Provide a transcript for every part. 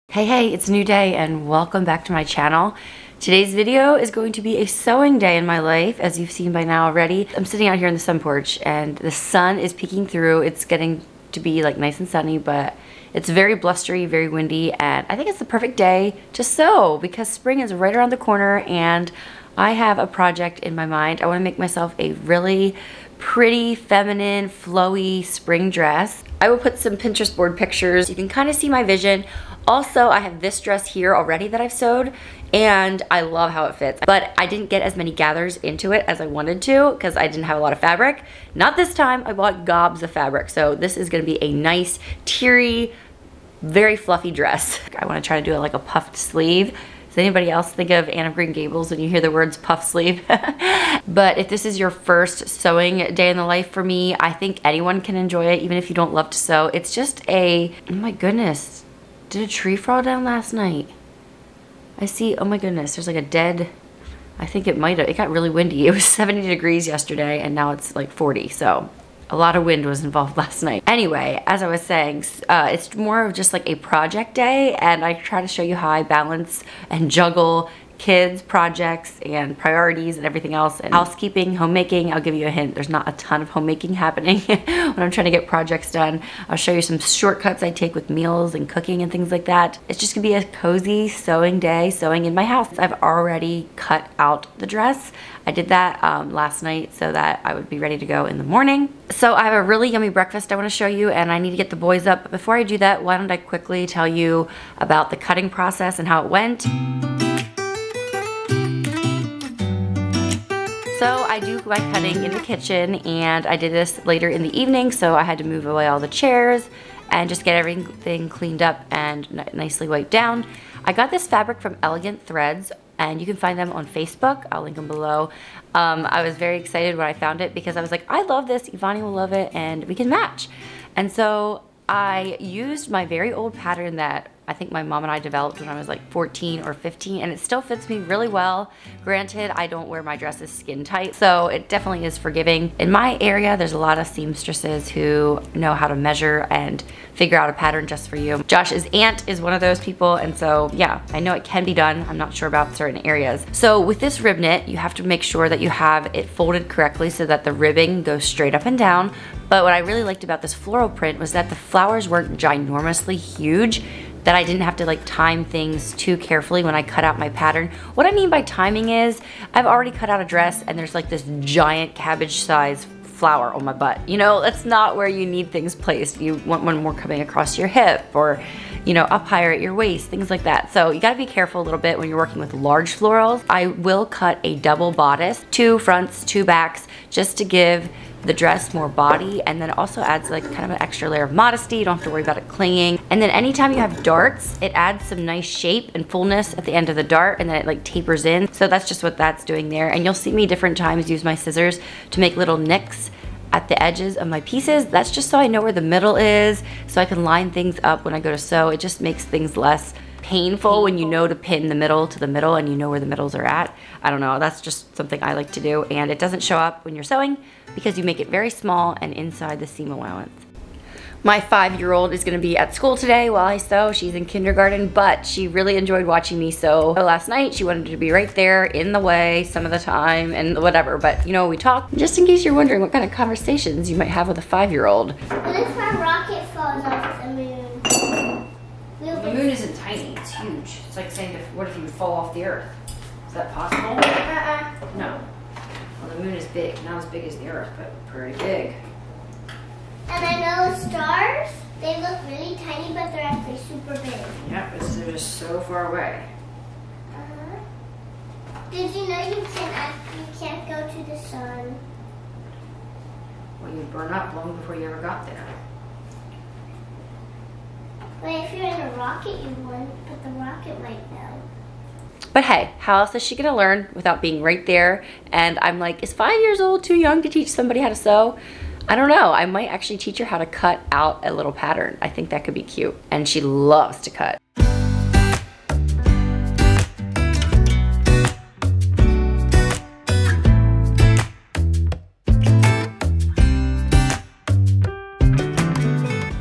Hey, it's a new day and welcome back to my channel. Today's video is going to be a sewing day in my life, as you've seen by now already. I'm sitting out here on the sun porch and the sun is peeking through. It's getting to be like nice and sunny, but it's very blustery, very windy, and I think it's the perfect day to sew because spring is right around the corner and I have a project in my mind. I want to make myself a really pretty, feminine, flowy spring dress. I will put some Pinterest board pictures. You can kind of see my vision. Also, I have this dress here already that I've sewed and I love how it fits, but I didn't get as many gathers into it as I wanted to because I didn't have a lot of fabric. Not this time, I bought gobs of fabric. So this is gonna be a nice, teary, very fluffy dress. I wanna try to do it like a puffed sleeve. Does anybody else think of Anne of Green Gables when you hear the words puff sleeve? But if this is your first sewing day in the life for me, I think anyone can enjoy it, even if you don't love to sew. It's just a, oh my goodness. Did a tree fall down last night? I see, oh my goodness, there's like a dead, I think it might have, it got really windy. It was 70 degrees yesterday and now it's like 40, so a lot of wind was involved last night. Anyway, as I was saying, it's more of just like a project day and I try to show you how I balance and juggle kids, projects, and priorities and everything else, and housekeeping, homemaking. I'll give you a hint, there's not a ton of homemaking happening when I'm trying to get projects done. I'll show you some shortcuts I take with meals and cooking and things like that. It's just gonna be a cozy sewing day, sewing in my house. I've already cut out the dress. I did that last night so that I would be ready to go in the morning. So I have a really yummy breakfast I want to show you and I need to get the boys up. But before I do that, why don't I quickly tell you about the cutting process and how it went. So I do my cutting in the kitchen and I did this later in the evening, so I had to move away all the chairs and just get everything cleaned up and nicely wiped down. I got this fabric from Elegant Threads and you can find them on Facebook. I'll link them below. I was very excited when I found it because I was like, I love this, Evonnie will love it, and we can match. And so I used my very old pattern that I think my mom and I developed when I was like 14 or 15, and it still fits me really well. Granted, I don't wear my dresses skin tight, so it definitely is forgiving. In my area, there's a lot of seamstresses who know how to measure and figure out a pattern just for you. Josh's aunt is one of those people, and so yeah, I know it can be done. I'm not sure about certain areas. So with this rib knit, you have to make sure that you have it folded correctly so that the ribbing goes straight up and down. But what I really liked about this floral print was that the flowers weren't ginormously huge, that I didn't have to like time things too carefully when I cut out my pattern. What I mean by timing is I've already cut out a dress and there's like this giant cabbage size flower on my butt. You know, that's not where you need things placed. You want one more coming across your hip or, you know, up higher at your waist, things like that. So you gotta be careful a little bit when you're working with large florals. I will cut a double bodice, 2 fronts, 2 backs, just to give the dress more body, and then it also adds like kind of an extra layer of modesty. You don't have to worry about it clinging. And then anytime you have darts, it adds some nice shape and fullness at the end of the dart, and then it like tapers in. So that's just what that's doing there. And you'll see me different times use my scissors to make little nicks at the edges of my pieces. That's just so I know where the middle is, so I can line things up when I go to sew. It just makes things less painful when you know to pin the middle to the middle and you know where the middles are at. I don't know, that's just something I like to do, and it doesn't show up when you're sewing because you make it very small and inside the seam allowance. My 5-year-old is gonna be at school today while I sew. She's in kindergarten, but she really enjoyed watching me sew. Last night, she wanted to be right there in the way some of the time and whatever, but you know, we talk. Just in case you're wondering what kind of conversations you might have with a 5-year-old. What if my rocket falls off the moon? The moon moon isn't tiny, it's huge. It's like saying, what if you would fall off the earth? Is that possible? No. Well, the moon is big, not as big as the earth, but pretty big. And I know stars, they look really tiny, but they're actually super big. Yep, they're just so far away. Did you know you can't go to the sun? Well, you'd burn up long before you ever got there. But if you're in a rocket, you wouldn't, but the rocket might know. But hey, how else is she gonna learn without being right there? And I'm like, is 5 years old too young to teach somebody how to sew? I don't know. I might actually teach her how to cut out a little pattern. I think that could be cute. And she loves to cut.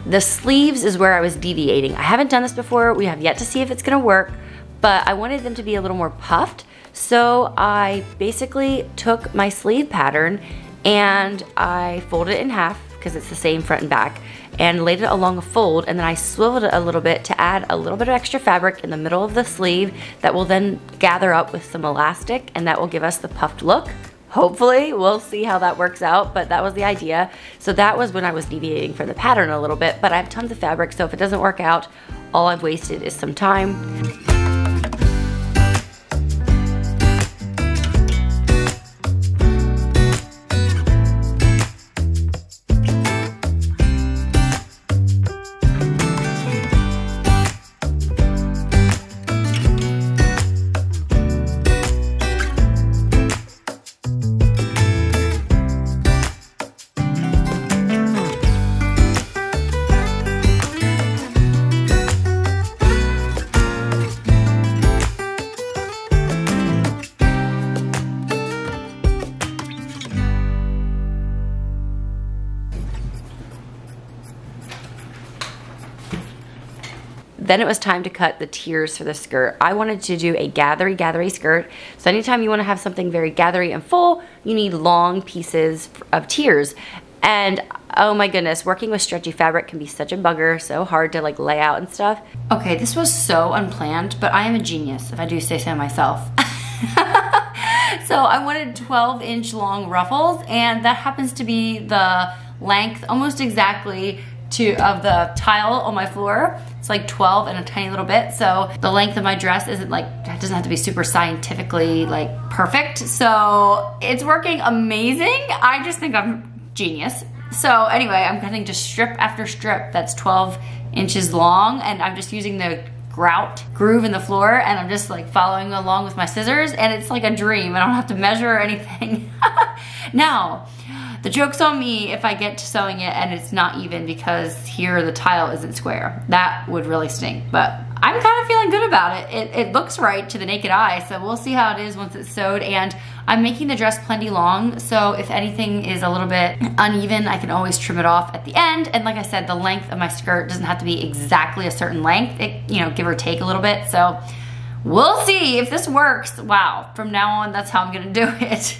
The sleeves is where I was deviating. I haven't done this before. We have yet to see if it's gonna work, but I wanted them to be a little more puffed. So I basically took my sleeve pattern and I folded it in half because it's the same front and back, and laid it along a fold, and then I swiveled it a little bit to add a little bit of extra fabric in the middle of the sleeve that will then gather up with some elastic, and that will give us the puffed look. Hopefully, we'll see how that works out, but that was the idea. So that was when I was deviating from the pattern a little bit, but I have tons of fabric, so if it doesn't work out, all I've wasted is some time. Then it was time to cut the tiers for the skirt. I wanted to do a gathery skirt. So anytime you want to have something very gathery and full, you need long pieces of tiers. And oh my goodness, working with stretchy fabric can be such a bugger, so hard to like lay out and stuff. Okay, this was so unplanned, but I am a genius, if I do say so myself. So I wanted 12-inch long ruffles, and that happens to be the length almost exactly of the tile on my floor. It's like 12 and a tiny little bit. So the length of my dress isn't like, it doesn't have to be super scientifically like perfect. So it's working amazing. I just think I'm genius. So anyway, I'm cutting just strip after strip that's 12 inches long, and I'm just using the groove in the floor, and I'm just like following along with my scissors, and it's like a dream. I don't have to measure or anything. Now, the joke's on me if I get to sewing it and it's not even because here the tile isn't square. That would really stink, but I'm kind of feeling good about it. It looks right to the naked eye, so we'll see how it is once it's sewed. And I'm making the dress plenty long, so if anything is a little bit uneven, I can always trim it off at the end. And like I said, the length of my skirt doesn't have to be exactly a certain length. It, you know, give or take a little bit. So we'll see if this works. Wow, from now on, that's how I'm gonna do it.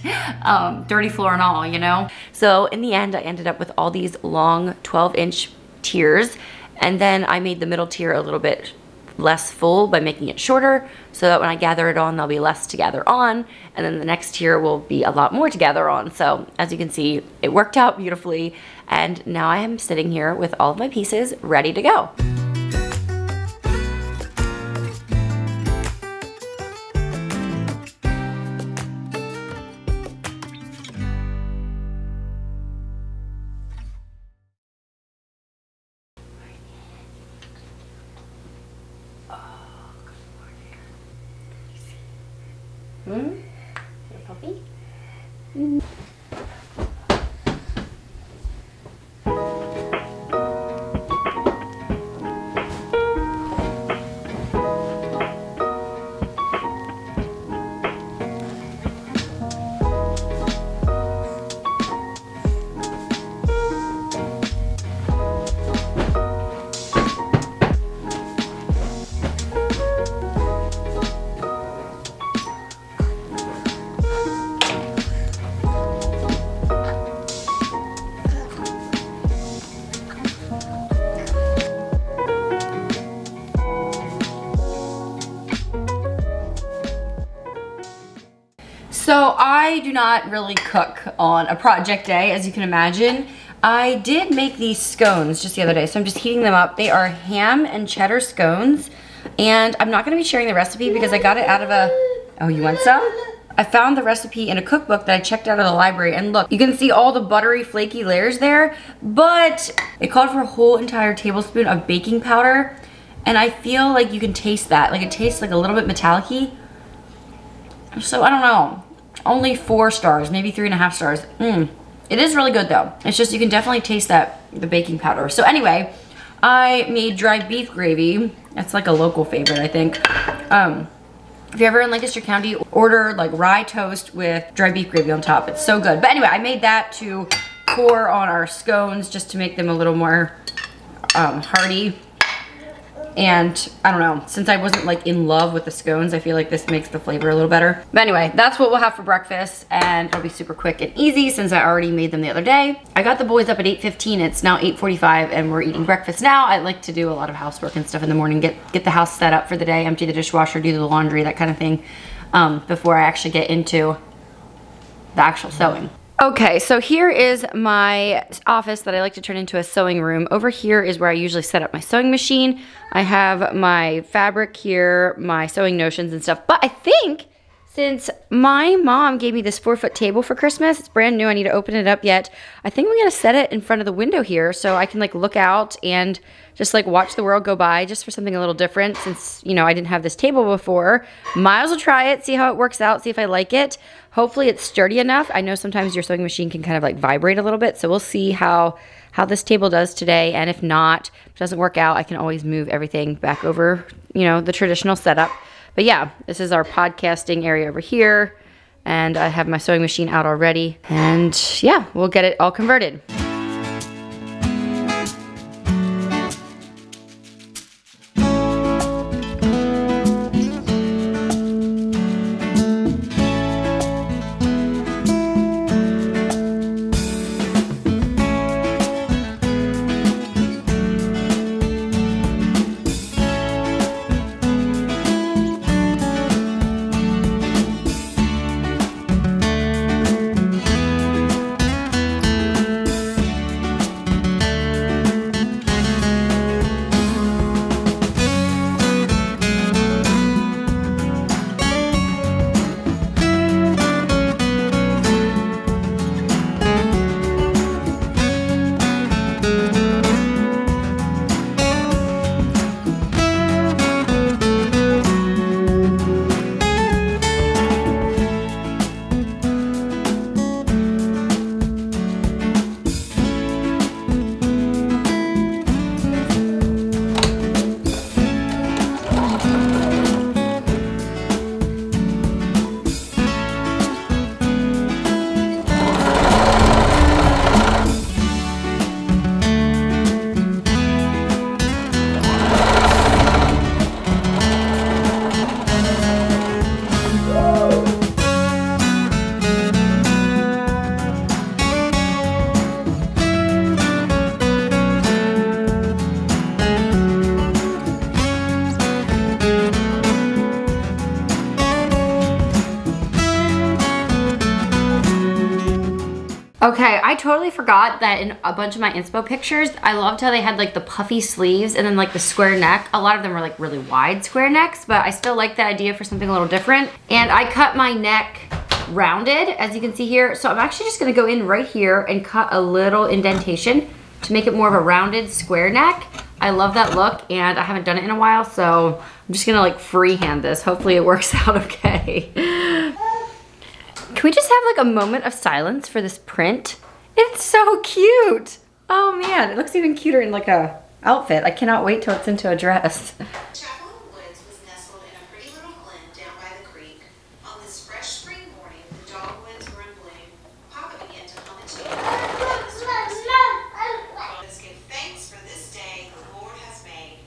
Dirty floor and all, you know? So in the end, I ended up with all these long 12-inch tiers, and then I made the middle tier a little bit less full by making it shorter, so that when I gather it on, there'll be less to gather on, and then the next tier will be a lot more to gather on. So as you can see, it worked out beautifully, and now I am sitting here with all of my pieces ready to go. Little puppy? I do not really cook on a project day, as you can imagine. I did make these scones just the other day, so I'm just heating them up. They are ham and cheddar scones, and I'm not gonna be sharing the recipe because I got it out of a, oh, you want some? I found the recipe in a cookbook that I checked out of the library, and look, you can see all the buttery, flaky layers there, but it called for a whole entire tablespoon of baking powder, and I feel like you can taste that. Like, it tastes like a little bit metallic-y. So, I don't know. Only 4 stars, maybe 3.5 stars. It is really good though. It's just, you can definitely taste the baking powder. So anyway, I made dry beef gravy. That's like a local favorite, I think. If you're ever in Lancaster County, order like rye toast with dry beef gravy on top. It's so good. But anyway, I made that to pour on our scones just to make them a little more hearty. And I don't know, since I wasn't like in love with the scones, I feel like this makes the flavor a little better. But anyway, that's what we'll have for breakfast, and it'll be super quick and easy since I already made them the other day. I got the boys up at 8:15, it's now 8:45, and we're eating breakfast now. I like to do a lot of housework and stuff in the morning, get the house set up for the day, empty the dishwasher, do the laundry, that kind of thing, before I actually get into the actual sewing. Okay, so here is my office that I like to turn into a sewing room. Over here is where I usually set up my sewing machine. I have my fabric here, my sewing notions and stuff. But I think since my mom gave me this 4-foot table for Christmas, it's brand new, I need to open it up yet. I think I'm gonna set it in front of the window here so I can like look out and just like watch the world go by, just for something a little different, since, you know, I didn't have this table before. Might as well try it, see how it works out, see if I like it. Hopefully it's sturdy enough. I know sometimes your sewing machine can kind of like vibrate a little bit, so we'll see how this table does today. And if not, if it doesn't work out, I can always move everything back over, you know, the traditional setup. But yeah, this is our podcasting area over here, and I have my sewing machine out already. And yeah, we'll get it all converted. Okay, I totally forgot that in a bunch of my inspo pictures, I loved how they had like the puffy sleeves and then like the square neck. A lot of them were like really wide square necks, but I still like the idea for something a little different. And I cut my neck rounded, as you can see here. So I'm actually just gonna go in right here and cut a little indentation to make it more of a rounded square neck. I love that look, and I haven't done it in a while, so I'm just gonna like freehand this. Hopefully it works out okay. Can we just have like a moment of silence for this print? It's so cute. Oh man, it looks even cuter in like a outfit. I cannot wait till it's into a dress. Woods was nestled in a pretty little glen down by the creek. On this fresh spring morning, the dogwoods were in bloom. Papa began to hum a tune. Let's give thanks for this day the Lord has made.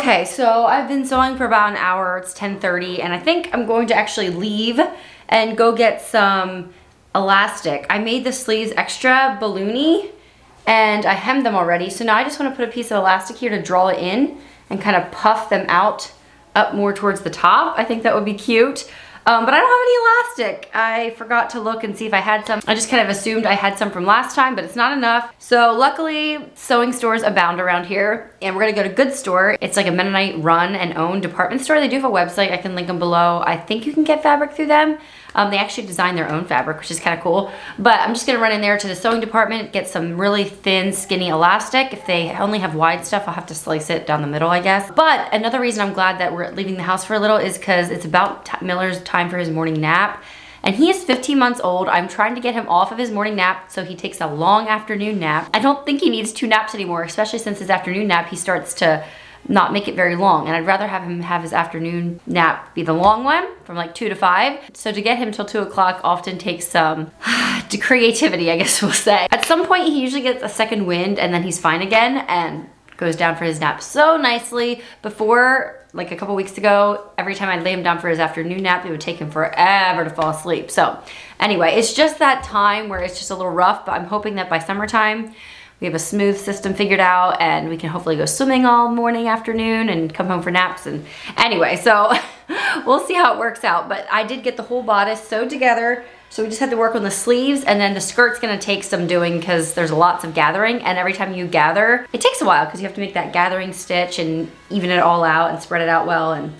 Okay, so I've been sewing for about an hour. It's 10:30, and I think I'm going to actually leave and go get some elastic. I made the sleeves extra balloony, and I hemmed them already. So now I just want to put a piece of elastic here to draw it in and kind of puff them out up more towards the top. I think that would be cute. But I don't have any elastic. I forgot to look and see if I had some. I just kind of assumed I had some from last time, but it's not enough. So luckily, sewing stores abound around here, and we're gonna go to Good Store. It's like a Mennonite run and owned department store. They do have a website. I can link them below. I think you can get fabric through them. They actually design their own fabric, which is kind of cool. But I'm just gonna run in there to the sewing department, get some really thin, skinny elastic. If they only have wide stuff, I'll have to slice it down the middle, I guess. But another reason I'm glad that we're leaving the house for a little is because it's about Miller's time for his morning nap. And he is 15 months old. I'm trying to get him off of his morning nap so he takes a long afternoon nap. I don't think he needs 2 naps anymore, especially since his afternoon nap, he starts to not make it very long, and I'd rather have him have his afternoon nap be the long one from like 2 to 5. So to get him till 2 o'clock often takes some creativity, I guess we'll say. At some point he usually gets a second wind and then he's fine again and goes down for his nap so nicely. Before, like a couple weeks ago, every time I'd lay him down for his afternoon nap, it would take him forever to fall asleep. So anyway, it's just that time where it's just a little rough, but I'm hoping that by summertime we have a smooth system figured out and we can hopefully go swimming all morning, afternoon, and come home for naps. And anyway, so we'll see how it works out. But I did get the whole bodice sewed together. So we just had to work on the sleeves, and then the skirt's gonna take some doing because there's lots of gathering, and every time you gather, it takes a while because you have to make that gathering stitch and even it all out and spread it out well. And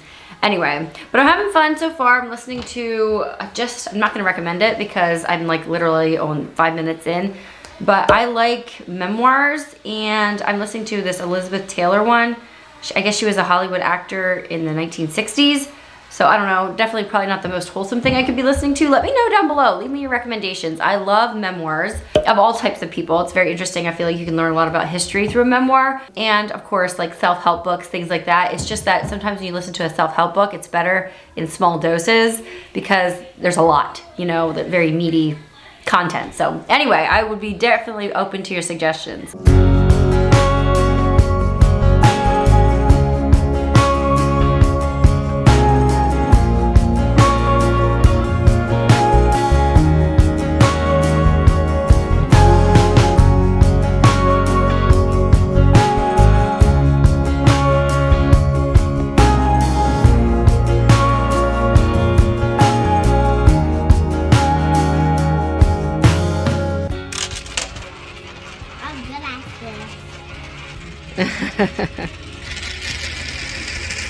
anyway, but I'm having fun so far. I'm listening to I'm not gonna recommend it because I'm like literally on 5 minutes in. But I like memoirs, and I'm listening to this Elizabeth Taylor one. I guess she was a Hollywood actor in the 1960s. So I don't know, definitely probably not the most wholesome thing I could be listening to. Let me know down below, leave me your recommendations. I love memoirs of all types of people. It's very interesting. I feel like you can learn a lot about history through a memoir. And of course, like self-help books, things like that. It's just that sometimes when you listen to a self-help book, it's better in small doses because there's a lot, you know, that very meaty content. So anyway, I would be definitely open to your suggestions.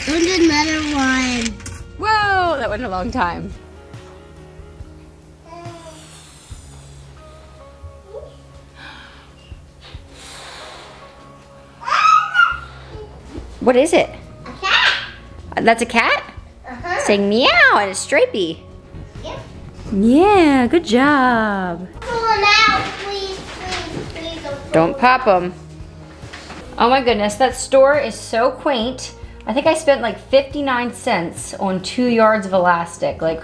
There's another one. Whoa, that went a long time. What is it? A cat. That's a cat? Uh-huh. Saying meow and it's stripey. Yep. Yeah, good job. Pull them out, please, please, please. Don't pop them. Oh my goodness, that store is so quaint. I think I spent like 59 cents on 2 yards of elastic. Like,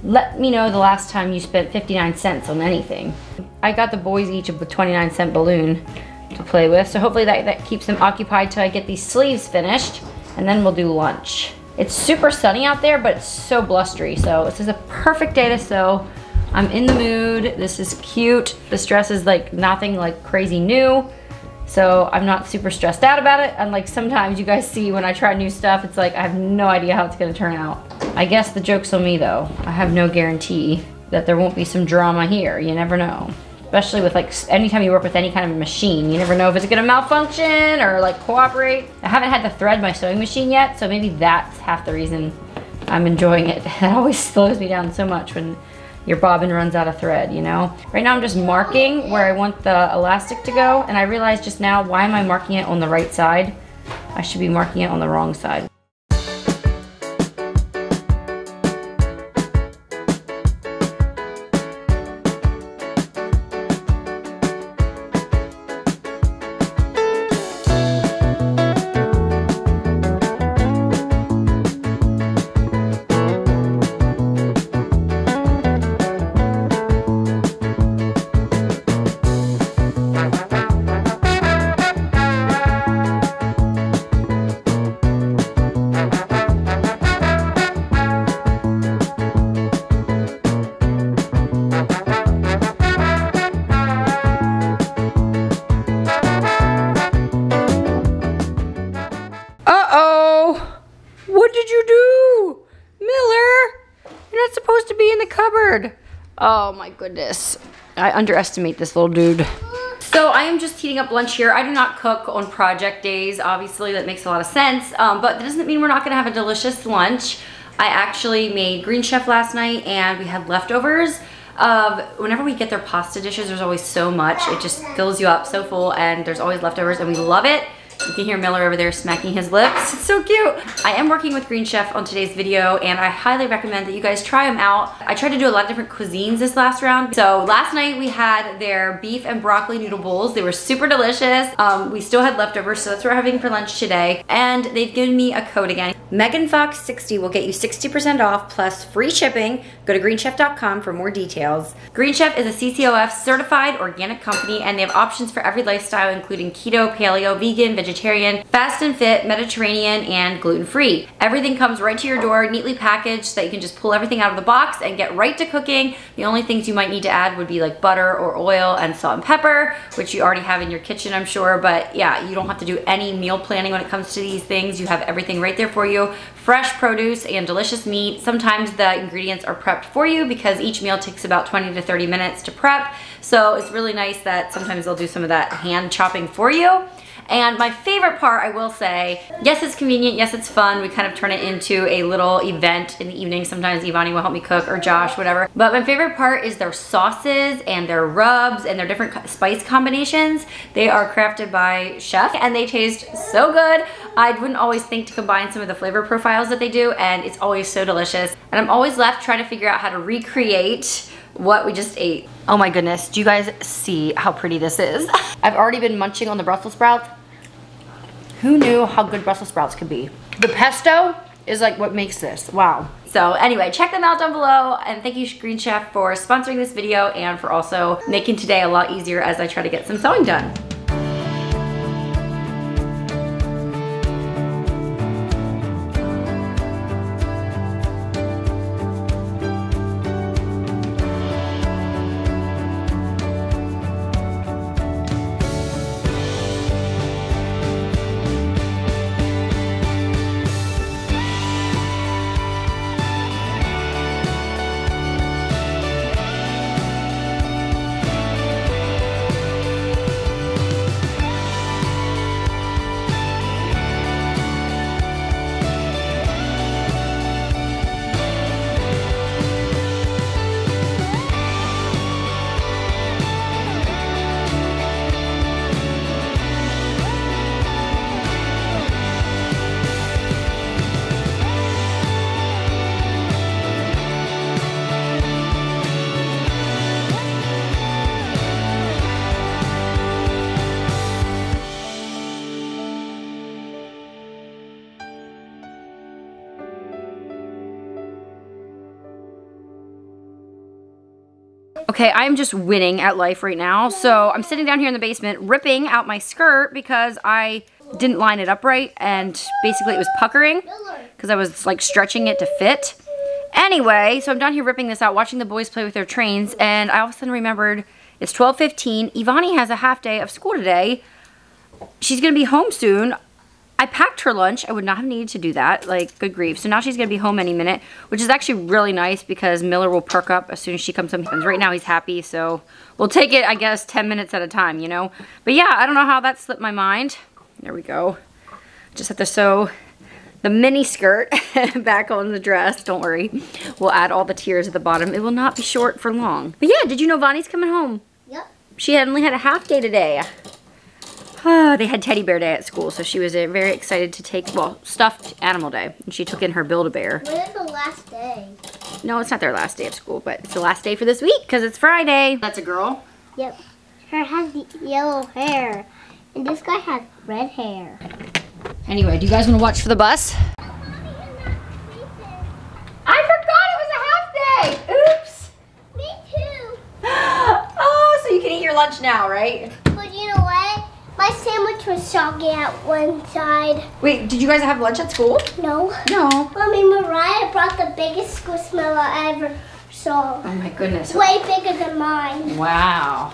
let me know the last time you spent 59 cents on anything. I got the boys each a 29-cent balloon to play with, so hopefully that keeps them occupied till I get these sleeves finished, and then we'll do lunch. It's super sunny out there, but it's so blustery, so this is a perfect day to sew. I'm in the mood. This is cute. This dress is like nothing like crazy new. So I'm not super stressed out about it. Unlike sometimes you guys see when I try new stuff, it's like I have no idea how it's gonna turn out. I guess the joke's on me though. I have no guarantee that there won't be some drama here. You never know. Especially with like, anytime you work with any kind of machine, you never know if it's gonna malfunction or like cooperate. I haven't had to thread my sewing machine yet, so maybe that's half the reason I'm enjoying it. It always slows me down so much when your bobbin runs out of thread, you know? Right now I'm just marking where I want the elastic to go, and I realized just now, why am I marking it on the right side? I should be marking it on the wrong side. bird. Oh my goodness. I underestimate this little dude. So I am just heating up lunch here. I do not cook on project days. Obviously, that makes a lot of sense. But that doesn't mean we're not gonna have a delicious lunch. I actually made Green Chef last night and we had leftovers. Whenever we get their pasta dishes, there's always so much. It just fills you up so full, and there's always leftovers, and we love it. You can hear Miller over there smacking his lips. It's so cute. I am working with Green Chef on today's video, and I highly recommend that you guys try them out. I tried to do a lot of different cuisines this last round. So last night we had their beef and broccoli noodle bowls. They were super delicious. We still had leftovers, so that's what we're having for lunch today. And they've given me a code again. meganfox60 will get you 60% off plus free shipping. Go to greenchef.com for more details. Green Chef is a CCOF certified organic company, and they have options for every lifestyle, including keto, paleo, vegan, vegetarian, fast and fit, Mediterranean, and gluten-free. Everything comes right to your door, neatly packaged, so that you can just pull everything out of the box and get right to cooking. The only things you might need to add would be like butter or oil and salt and pepper, which you already have in your kitchen, I'm sure. But yeah, you don't have to do any meal planning when it comes to these things. You have everything right there for you. Fresh produce and delicious meat. Sometimes the ingredients are prepped for you because each meal takes about 20 to 30 minutes to prep. So it's really nice that sometimes they'll do some of that hand chopping for you. And my favorite part, I will say, yes, it's convenient, yes, it's fun. We kind of turn it into a little event in the evening. Sometimes Evonnie will help me cook, or Josh, whatever. But my favorite part is their sauces and their rubs and their different spice combinations. They are crafted by chef and they taste so good. I wouldn't always think to combine some of the flavor profiles that they do, and it's always so delicious. And I'm always left trying to figure out how to recreate what we just ate. Oh my goodness, do you guys see how pretty this is? I've already been munching on the Brussels sprouts. Who knew how good Brussels sprouts could be? The pesto is like what makes this, wow. So anyway, check them out down below, and thank you Green Chef for sponsoring this video and for also making today a lot easier as I try to get some sewing done. Okay, I'm just winning at life right now. So I'm sitting down here in the basement ripping out my skirt because I didn't line it up right, and basically it was puckering because I was like stretching it to fit. Anyway, so I'm down here ripping this out, watching the boys play with their trains, and I all of a sudden remembered it's 12:15. Evonnie has a half day of school today. She's gonna be home soon. I packed her lunch. I would not have needed to do that, like, good grief. So now she's gonna be home any minute, which is actually really nice because Miller will perk up as soon as she comes home. Right now he's happy, so we'll take it, I guess, 10 minutes at a time, you know? But yeah, I don't know how that slipped my mind. There we go. Just have to sew the mini skirt back on the dress. Don't worry. We'll add all the tiers at the bottom. It will not be short for long. But yeah, did you know Vonnie's coming home? Yep. She only had a half day today. They had teddy bear day at school, so she was very excited to take, well, stuffed animal day. And she took in her Build-A-Bear. When is the last day? No, it's not their last day of school, but it's the last day for this week because it's Friday. That's a girl? Yep. Her has the yellow hair, and this guy has red hair. Anyway, do you guys want to watch for the bus? I forgot it was a half day! Oops! Me too. Oh, so you can eat your lunch now, right? But you know what? My sandwich was soggy at one side. Wait, did you guys have lunch at school? No. No. Mommy, Mariah brought the biggest squishmallow I ever saw. Oh my goodness. Way bigger than mine. Wow.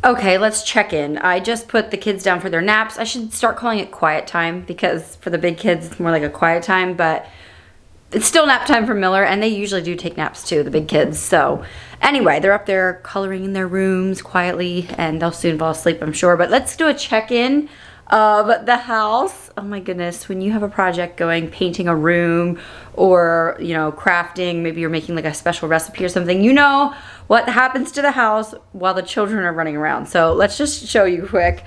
Okay, let's check in. I just put the kids down for their naps. I should start calling it quiet time because for the big kids, it's more like a quiet time, but it's still nap time for Miller, and they usually do take naps too, the big kids. So anyway, they're up there coloring in their rooms quietly, and they'll soon fall asleep, I'm sure. But let's do a check-in of the house. Oh my goodness, when you have a project going, painting a room or, you know, crafting, maybe you're making like a special recipe or something, you know what happens to the house while the children are running around. So let's just show you quick.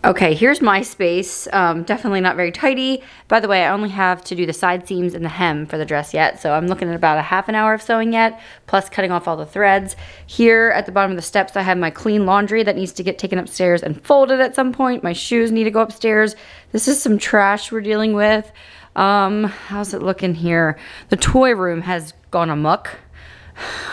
Okay, here's my space. Definitely not very tidy. By the way, I only have to do the side seams and the hem for the dress yet, so I'm looking at about a half an hour of sewing yet, plus cutting off all the threads. Here at the bottom of the steps, I have my clean laundry that needs to get taken upstairs and folded at some point. My shoes need to go upstairs. This is some trash we're dealing with. How's it looking here? The toy room has gone amok.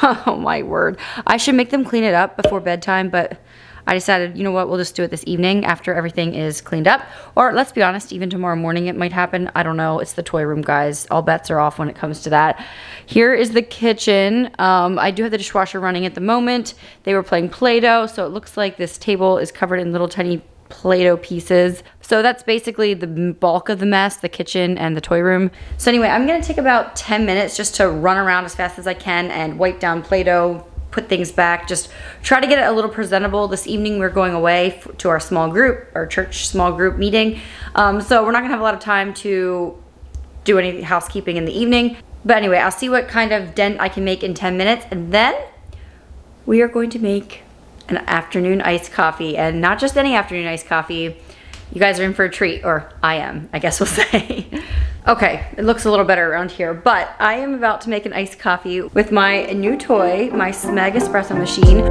Oh my word. I should make them clean it up before bedtime, but I decided, you know what, we'll just do it this evening after everything is cleaned up. Or let's be honest, even tomorrow morning it might happen. I don't know. It's the toy room, guys. All bets are off when it comes to that. Here is the kitchen. I do have the dishwasher running at the moment. They were playing Play-Doh, so it looks like this table is covered in little tiny Play-Doh pieces. So that's basically the bulk of the mess, the kitchen and the toy room. So anyway, I'm gonna take about 10 minutes just to run around as fast as I can and wipe down Play-Doh, put things back, just try to get it a little presentable. This evening we're going away to our small group, our church small group meeting. So we're not gonna have a lot of time to do any housekeeping in the evening. But anyway, I'll see what kind of dent I can make in 10 minutes, and then we are going to make an afternoon iced coffee, and not just any afternoon iced coffee. You guys are in for a treat, or I am, I guess we'll say. Okay, it looks a little better around here, but I am about to make an iced coffee with my new toy, my Smeg espresso machine.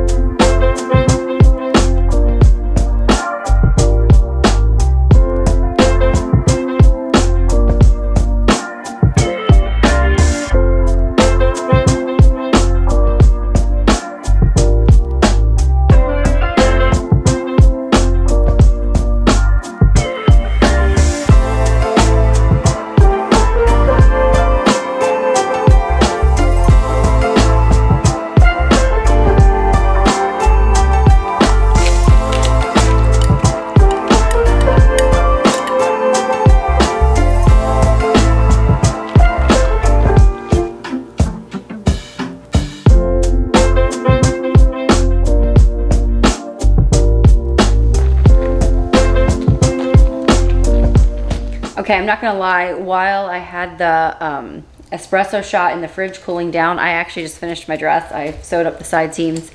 Okay, I'm not gonna lie, while I had the espresso shot in the fridge cooling down, I actually just finished my dress. I sewed up the side seams.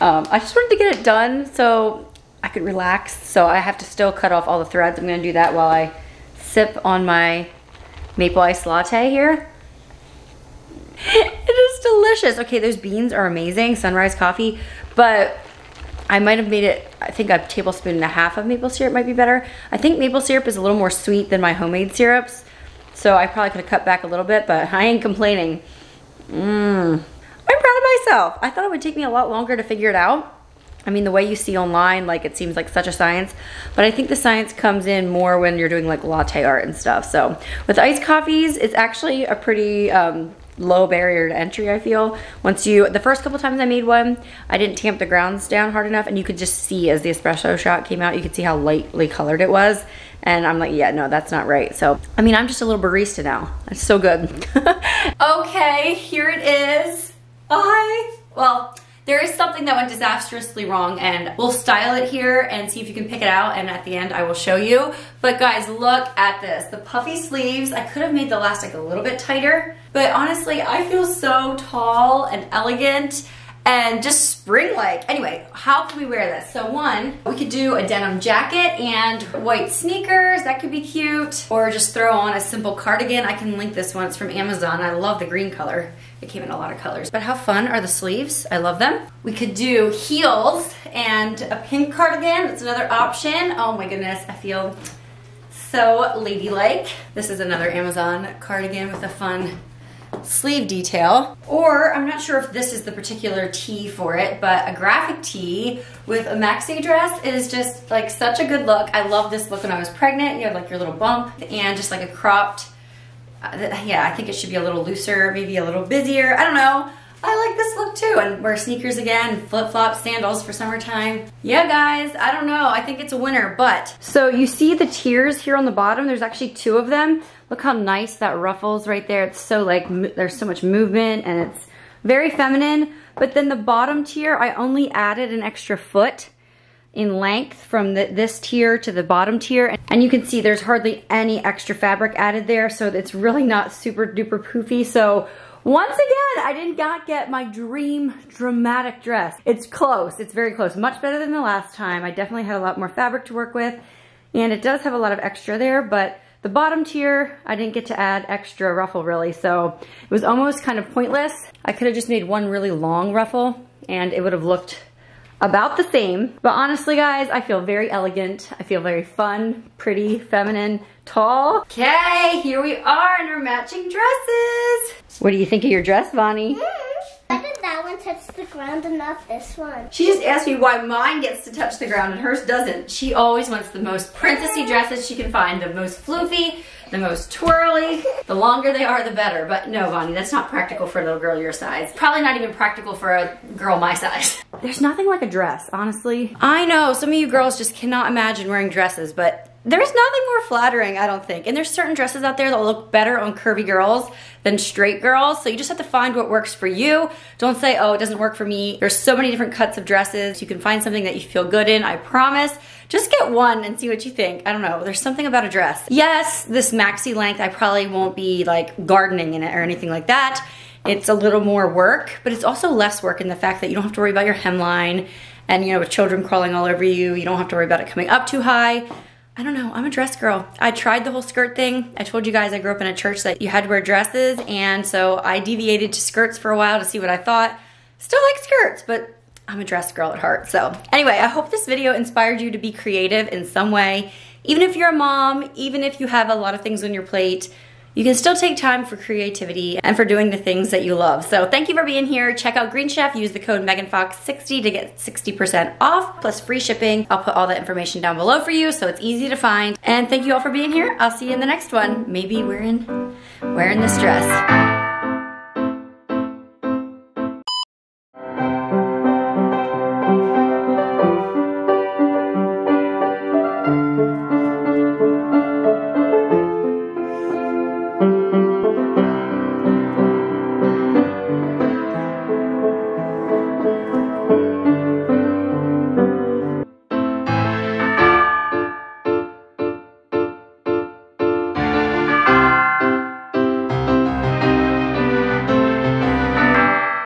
I just wanted to get it done so I could relax. So I have to still cut off all the threads. I'm gonna do that while I sip on my maple iced latte here. It is delicious. Okay, those beans are amazing, sunrise coffee, but I might have made it, I think a tablespoon and a half of maple syrup might be better. I think maple syrup is a little more sweet than my homemade syrups, so I probably could have cut back a little bit, but I ain't complaining. I'm proud of myself. I thought it would take me a lot longer to figure it out. I mean, the way you see online, like, it seems like such a science, but I think the science comes in more when you're doing like latte art and stuff. So with iced coffees, it's actually a pretty low barrier to entry, I feel. The first couple times I made one, I didn't tamp the grounds down hard enough, and you could just see as the espresso shot came out, you could see how lightly colored it was. And I'm like, yeah, no, that's not right. So, I mean, I'm just a little barista now. It's so good. Okay, here it is. Well, there is something that went disastrously wrong, and we'll style it here and see if you can pick it out, and at the end I will show you. But guys, look at this. The puffy sleeves, I could have made the elastic a little bit tighter, but honestly, I feel so tall and elegant and just spring-like. Anyway, how can we wear this? So one, we could do a denim jacket and white sneakers. That could be cute. Or just throw on a simple cardigan. I can link this one. It's from Amazon. I love the green color. It came in a lot of colors. But how fun are the sleeves? I love them. We could do heels and a pink cardigan. That's another option. Oh my goodness, I feel so ladylike. This is another Amazon cardigan with a fun sleeve detail. Or I'm not sure if this is the particular tee for it, but a graphic tee with a maxi dress is just like such a good look. I love this look when I was pregnant. You have like your little bump and just like a cropped, yeah, I think it should be a little looser, maybe a little busier. I don't know. I like this look too. And wear sneakers again, flip-flops, sandals for summertime. Yeah, guys, I don't know. I think it's a winner, but. So you see the tiers here on the bottom? There's actually 2 of them. Look how nice that ruffles right there. It's so like, there's so much movement and it's very feminine. But then the bottom tier, I only added an extra foot in length from this tier to the bottom tier. And you can see there's hardly any extra fabric added there, so it's really not super duper poofy. So once again, I did not get my dream dramatic dress. It's close, it's very close. Much better than the last time. I definitely had a lot more fabric to work with, and it does have a lot of extra there, but the bottom tier, I didn't get to add extra ruffle really, so it was almost kind of pointless. I could have just made one really long ruffle and it would have looked about the same. But honestly, guys, I feel very elegant. I feel very fun, pretty, feminine, tall. Okay, here we are in our matching dresses. What do you think of your dress, Vonnie? Why did that one touch the ground and not this one? She just asked me why mine gets to touch the ground and hers doesn't. She always wants the most princessy dresses she can find, the most floofy, the most twirly. The longer they are, the better. But no, Vonnie, that's not practical for a little girl your size. Probably not even practical for a girl my size. There's nothing like a dress, honestly. I know, some of you girls just cannot imagine wearing dresses, but there's nothing more flattering, I don't think. And there's certain dresses out there that will look better on curvy girls than straight girls. So you just have to find what works for you. Don't say, oh, it doesn't work for me. There's so many different cuts of dresses. You can find something that you feel good in, I promise. Just get one and see what you think. I don't know, there's something about a dress. Yes, this maxi length, I probably won't be like gardening in it or anything like that. It's a little more work, but it's also less work in the fact that you don't have to worry about your hemline and, you know, with children crawling all over you, you don't have to worry about it coming up too high. I don't know, I'm a dress girl. I tried the whole skirt thing. I told you guys I grew up in a church that you had to wear dresses, and so I deviated to skirts for a while to see what I thought. Still like skirts, but I'm a dress girl at heart. So anyway, I hope this video inspired you to be creative in some way. Even if you're a mom, even if you have a lot of things on your plate, you can still take time for creativity and for doing the things that you love. So thank you for being here. Check out Green Chef. Use the code meganfox60 to get 60% off plus free shipping. I'll put all that information down below for you so it's easy to find. And thank you all for being here. I'll see you in the next one. Maybe wearing this dress.